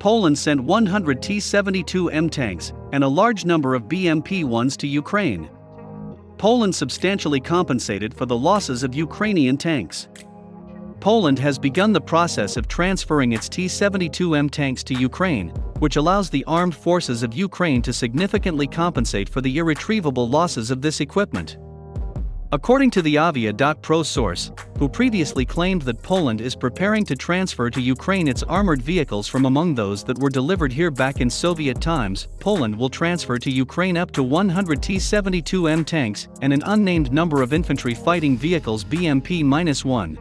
Poland sent 100 T-72M tanks and a large number of BMP-1s to Ukraine. Poland substantially compensated for the losses of Ukrainian tanks. Poland has begun the process of transferring its T-72M tanks to Ukraine, which allows the armed forces of Ukraine to significantly compensate for the irretrievable losses of this equipment. According to the Avia.pro source, who previously claimed that Poland is preparing to transfer to Ukraine its armored vehicles from among those that were delivered here back in Soviet times, Poland will transfer to Ukraine up to 100 T-72M tanks and an unnamed number of infantry fighting vehicles BMP-1.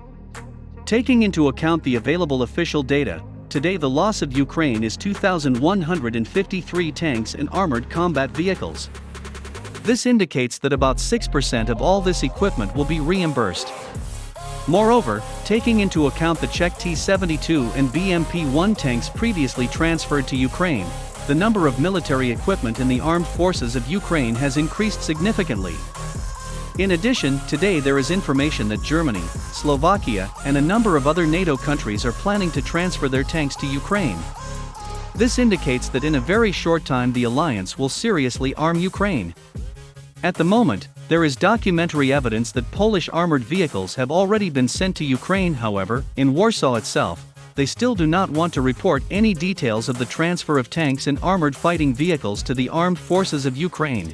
Taking into account the available official data, today the loss of Ukraine is 2,153 tanks and armored combat vehicles. This indicates that about 6% of all this equipment will be reimbursed. Moreover, taking into account the Czech T-72 and BMP-1 tanks previously transferred to Ukraine, the number of military equipment in the armed forces of Ukraine has increased significantly. In addition, today there is information that Germany, Slovakia, and a number of other NATO countries are planning to transfer their tanks to Ukraine. This indicates that in a very short time the alliance will seriously arm Ukraine. At the moment, there is documentary evidence that Polish armored vehicles have already been sent to Ukraine. However, in Warsaw itself, they still do not want to report any details of the transfer of tanks and armored fighting vehicles to the armed forces of Ukraine.